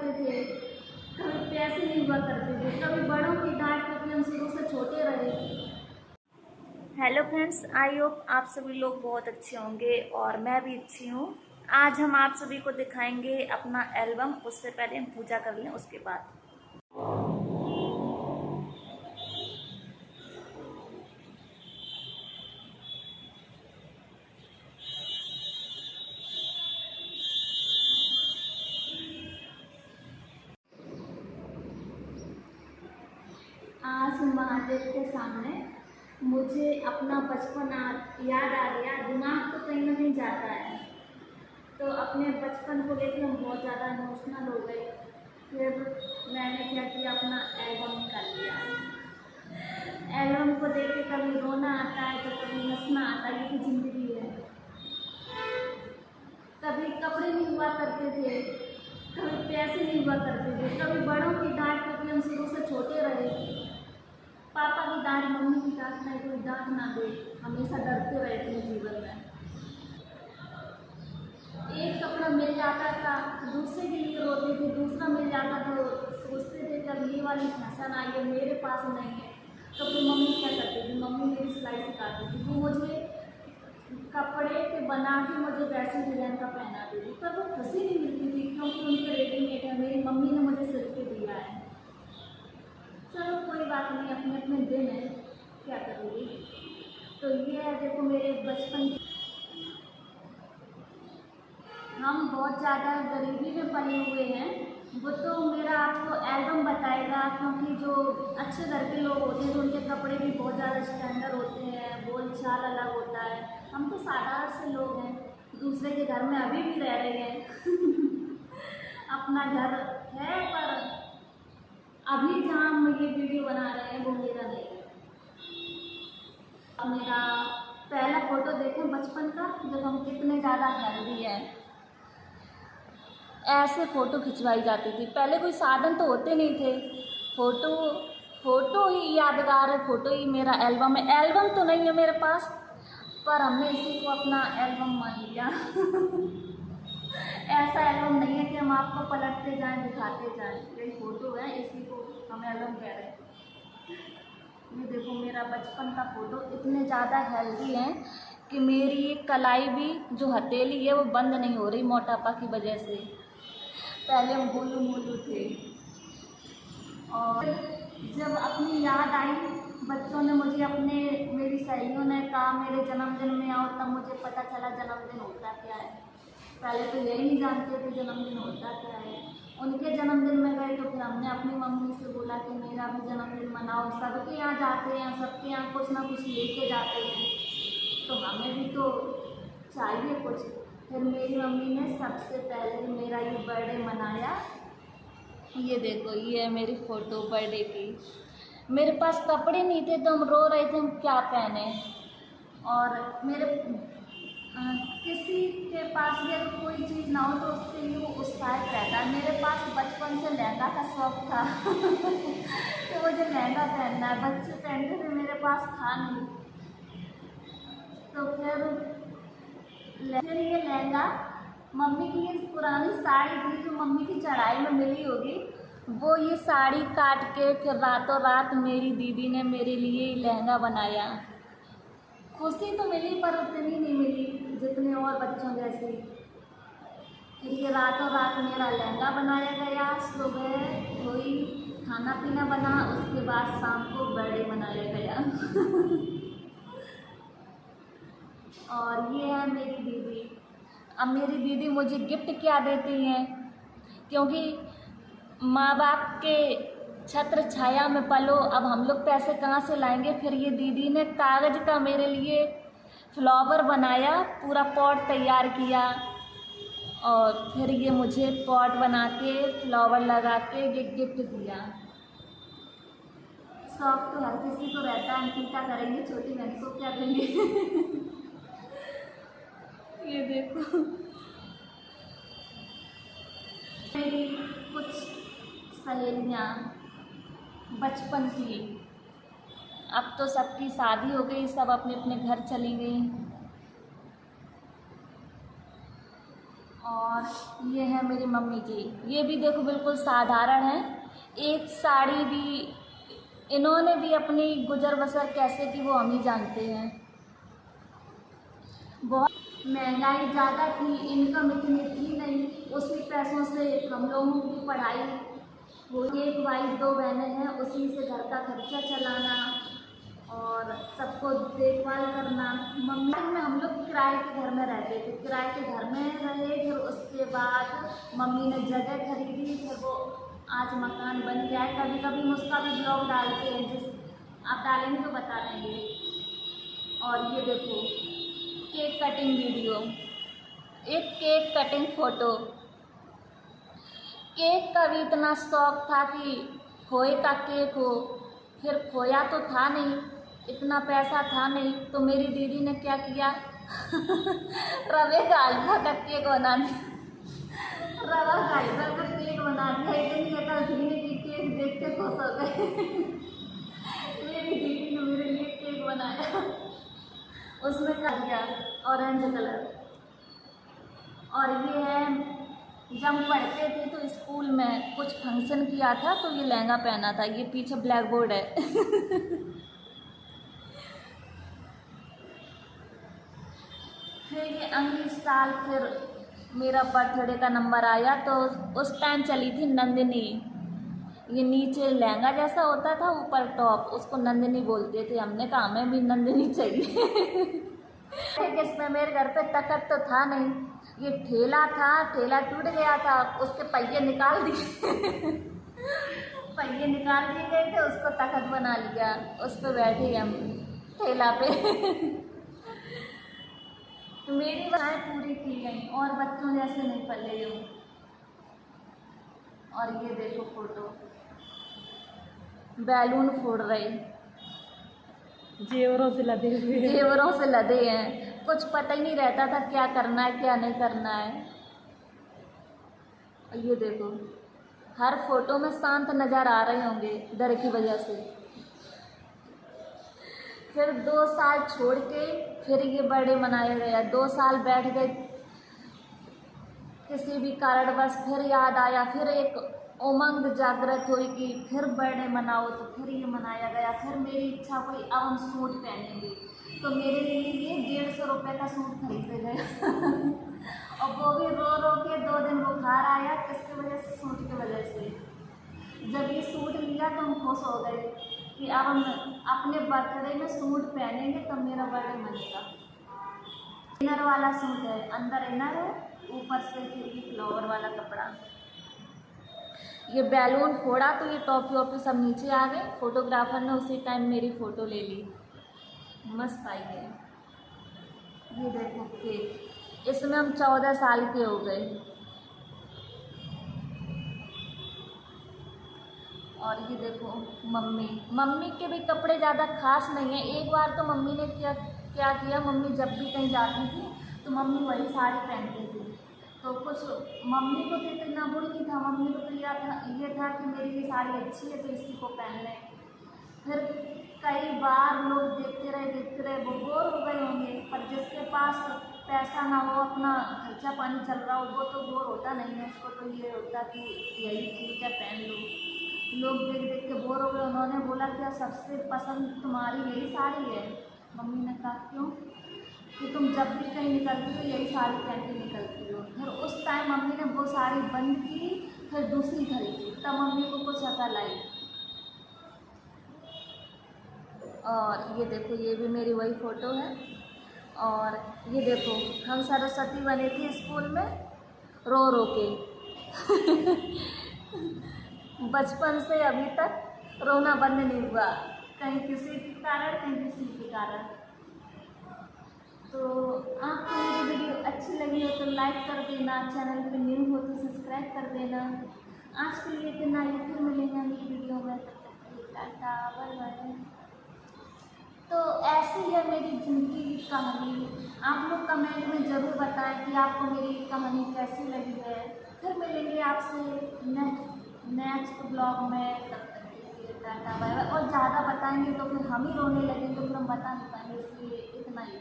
करते थे, कभी पैसे नहीं हुआ करते थे, कभी बड़ों की डांट क्योंकि हम शुरू से छोटे रहे। हेलो फ्रेंड्स, आई होप आप सभी लोग बहुत अच्छे होंगे और मैं भी अच्छी हूँ। आज हम आप सभी को दिखाएंगे अपना एल्बम। उससे पहले हम पूजा कर लें उसके बाद। आज महादेव के सामने मुझे अपना बचपन याद आ गया। दिमाग तो कहीं ना कहीं जाता है, तो अपने बचपन को लेकर हम बहुत ज़्यादा इमोशनल हो गए। फिर मैंने क्या किया, अपना एल्बम निकाल लिया। एल्बम को देख के कभी रोना आता है तो कभी हंसना आता है, ये तो ज़िंदगी है। कभी कपड़े नहीं हुआ करते थे, कभी पैसे नहीं हुआ करते थे, कभी बड़ों की डांट क्योंकि हम शुरू से छोटे रहे। पापा की डांट, मम्मी की डांट, नहीं कोई डांट ना दे, हमेशा डरते रहे अपने जीवन में। एक कपड़ा मिल जाता था तो दूसरे के लिए रोते थे, दूसरा मिल जाता तो सोचते थे कब ये वाली फैशन आई है, मेरे पास नहीं है। तो फिर मम्मी क्या करती थी, मम्मी मेरी सिलाई सिखाती थी, वो मुझे कपड़े के बना के मुझे वैसे डिजाइन का पहनाती थी। पर वो खुशी नहीं मिलती थी क्योंकि उनके रेडीमेड है, मेरी मम्मी ने मुझे सिल के दिया है। चलो कोई बात नहीं, अपने अपने दिन है, क्या करूँगी। तो ये है, देखो मेरे बचपन की। हम बहुत ज़्यादा गरीबी में पले हुए हैं, वो तो मेरा आपको एल्बम बताएगा। क्योंकि जो अच्छे घर के लोग होते हैं तो उनके कपड़े भी बहुत ज़्यादा स्टैंडर्ड होते हैं, बोल चाल अलग होता है। हम तो साधारण से लोग हैं, दूसरे के घर में अभी भी रह रहे हैं। अपना घर है पर अभी जहाँ हम ये वीडियो बना रहे हैं वो मेरा नहीं है। मेरा पहला फ़ोटो देखें बचपन का, जब हम कितने ज़्यादा हेल्दी हैं। ऐसे फ़ोटो खिंचवाई जाती थी, पहले कोई साधन तो होते नहीं थे। फ़ोटो फ़ोटो ही यादगार है, फ़ोटो ही मेरा एल्बम है। एल्बम तो नहीं है मेरे पास, पर हमने इसी को अपना एल्बम मान लिया। ऐसा एल्बम नहीं है कि हम आपको पलटते जाएं, दिखाते जाएं। यही फ़ोटो है, इसी को हम एल्बम कह रहे हैं। ये देखो मेरा बचपन का फ़ोटो। इतने ज़्यादा हेल्दी हैं कि मेरी ये कलाई भी जो हथेली है वो बंद नहीं हो रही मोटापा की वजह से। पहले हम गोलू मोलू थे। और जब अपनी याद आई, बच्चों ने मुझे मेरी सहेलियों ने कहा मेरे जन्मदिन में आओ, तब मुझे पता चला जन्मदिन होता क्या है। पहले तो यही नहीं जानते थे जन्मदिन होता क्या है। उनके जन्मदिन में गए तो फिर हमने अपनी मम्मी से बोला कि मेरा भी जन्मदिन मनाओ। सबके यहाँ जाते हैं, सबके यहाँ कुछ ना कुछ लेके जाते हैं, तो हमें भी तो चाहिए कुछ। फिर मेरी मम्मी ने सबसे पहले मेरा ये बर्थडे मनाया। ये देखो, ये है मेरी फ़ोटो बर्थडे की। मेरे पास कपड़े नहीं थे तो हम रो रहे थे हम क्या पहने। और मेरे किसी के पास भी अगर कोई चीज़ ना हो तो उसके लिए वो उत्साहित रहता है। मेरे पास बचपन से लहंगा का शौक़ था। तो मुझे लहंगा पहनना है, बच्चे पहनते थे, मेरे पास था नहीं। तो फिर ये लहंगा, मम्मी की ये पुरानी साड़ी थी जो मम्मी की चढ़ाई में मिली होगी, वो ये साड़ी काट के फिर रातों रात मेरी दीदी ने मेरे लिए लहंगा बनाया। खुशी तो मिली पर उतनी नहीं मिली जितने और बच्चों जैसे। फिर ये रातों रात मेरा लहंगा बनाया गया, सुबह हुई, खाना पीना बना, उसके बाद शाम को बर्थडे मनाया गया। और ये है मेरी दीदी। अब मेरी दीदी मुझे गिफ्ट क्या देती हैं, क्योंकि माँ बाप के छत्र छाया में पलो, अब हम लोग पैसे कहाँ से लाएंगे। फिर ये दीदी ने कागज़ का मेरे लिए फ्लावर बनाया, पूरा पॉट तैयार किया और फिर ये मुझे पॉट बना के फ्लावर लगा के ये गिफ्ट दिया। शौक तो हर किसी को रहता है, हम क्या करेंगे, छोटी बहन को क्या देंगे। ये देखो मेरी कुछ सहेलियाँ बचपन की, अब तो सबकी शादी हो गई, सब अपने अपने घर चली गई। और ये है मेरी मम्मी जी, ये भी देखो बिल्कुल साधारण है। एक साड़ी भी इन्होंने भी अपनी गुजर बसर कैसे की वो हम ही जानते हैं। बहुत महंगाई ज़्यादा थी, इनकम इतनी थी नहीं, उसी पैसों से हम लोगों की पढ़ाई, वो एक भाई दो बहनें हैं, उसी से घर का खर्चा चलाना और सबको देखभाल करना। मम्मी में हम लोग किराए के घर में रहते थे, किराए के घर में रहे, फिर उसके बाद मम्मी ने जगह खरीदी, फिर वो आज मकान बन गया है। कभी कभी हम उसका भी ब्लॉग डालते हैं, जिस आप डालेंगे तो बता देंगे। और ये देखो केक कटिंग वीडियो, एक केक कटिंग फ़ोटो। केक का भी इतना शौक था कि खोए का केक हो, फिर खोया तो था नहीं, इतना पैसा था नहीं, तो मेरी दीदी ने क्या किया रवे का हलवा का केक बना दिया, रवा का हलवा का केक बना दिया। इतनी अकल थी कि केक देख के खुश हो गए मेरी दीदी ने मेरे लिए केक बनाया, उसमें क्या दिया ऑरेंज कलर। और ये है जब हम पढ़ते थे तो स्कूल में कुछ फंक्शन किया था तो ये लहंगा पहना था। ये पीछे ब्लैक बोर्ड है फिर ये अगले साल फिर मेरा बर्थडे का नंबर आया तो उस टाइम चली थी नंदिनी। ये नीचे लहंगा जैसा होता था, ऊपर टॉप, उसको नंदिनी बोलते थे। हमने कहा हमें भी नंदिनी चाहिए इसमें मेरे घर पे तखत तो था नहीं, ये ठेला था, ठेला टूट गया था, उसके पहिए निकाल दिए पहिए निकाल दिए गए थे, उसको तखत बना लिया, उस पर बैठे हम ठेला पे तो मेरी बातें पूरी की गई और बच्चों जैसे नहीं पले हूँ। और ये देखो फोटो, बैलून फोड़ रहे, जेवरों से लदे हुए, जेवरों से लदे हैं, कुछ पता ही नहीं रहता था क्या करना है क्या नहीं करना है। ये देखो हर फोटो में शांत नज़र आ रहे होंगे डर की वजह से। फिर 2 साल छोड़ के फिर ये बर्थडे मनाया गया। 2 साल बैठ गए किसी भी कारणवश, फिर याद आया, फिर एक उमंग जागृत हुई कि फिर बर्थडे मनाओ, तो फिर ये मनाया गया। फिर मेरी इच्छा हुई अब हम सूट पहनेंगे, तो मेरे लिए ये 150 रुपये का सूट खरीदे गए और वो भी रो रो के 2 दिन बुखार आया, किसकी वजह से? सूट की वजह से। जब ये सूट लिया तो हम खुश हो गए कि अब हम अपने बर्थडे में सूट पहनेंगे तो मेरा बर्थडे मनेगा। इनर वाला सूट है, अंदर इनर है, ऊपर से ये फ्लावर वाला कपड़ा। ये बैलून फोड़ा तो ये टॉपी वॉपी सब नीचे आ गए। फोटोग्राफर ने उसी टाइम मेरी फ़ोटो ले ली, मस्त आई है। ये देखो केक, इसमें हम 14 साल के हो गए। और ये देखो मम्मी के भी कपड़े ज़्यादा खास नहीं है। एक बार तो मम्मी ने क्या किया, मम्मी जब भी कहीं जाती थी तो मम्मी वही साड़ी पहनती थी। तो कुछ मम्मी को तो इतना बुरा नहीं था, मम्मी को तो ये था कि मेरी ये साड़ी अच्छी है तो इसी को पहन लें। फिर कई बार लोग देखते रहे, वो बोर हो गए होंगे, पर जिसके पास पैसा ना हो, अपना खर्चा पानी चल रहा हो, वो तो बोर होता नहीं है। उसको तो ये होता कि यही ठीक है पहन लो। लोग देख देख के बोर हो गए। उन्होंने बोला क्या सबसे पसंद तुम्हारी यही साड़ी है? मम्मी ने कहा क्यों? कि तुम जब भी कहीं निकलती हो यही साड़ी पहन के निकलती हो। फिर उस टाइम मम्मी ने वो साड़ी बंद की, फिर दूसरी खरीदी, तब मम्मी को कुछ अकल आई। और ये देखो ये भी मेरी वही फ़ोटो है। और ये देखो हम सरस्वती बने थे स्कूल में रो रो के बचपन से अभी तक रोना बंद नहीं हुआ, कहीं किसी के कारण कहीं किसी के कारण। तो आपको मेरी वीडियो अच्छी लगी हो तो लाइक कर देना, चैनल पे न्यू हो तो सब्सक्राइब कर देना। आज के लिए इतना ही, फिर मिलेंगे अगली वीडियो में, तब तक के लिए टाटा बाय बाय। तो ऐसी है मेरी ज़िंदगी की कहानी। आप लोग कमेंट में ज़रूर बताएं कि आपको मेरी कहानी कैसी लगी है। फिर मिलेंगे आपसे नेक्स्ट ब्लॉग में, तब तक के लिए टाटा बाय बाय। और ज़्यादा बताएंगे तो फिर हम ही रोने लगेंगे, तो फिर हम बता नहीं पाएंगे, इसलिए इतना ही।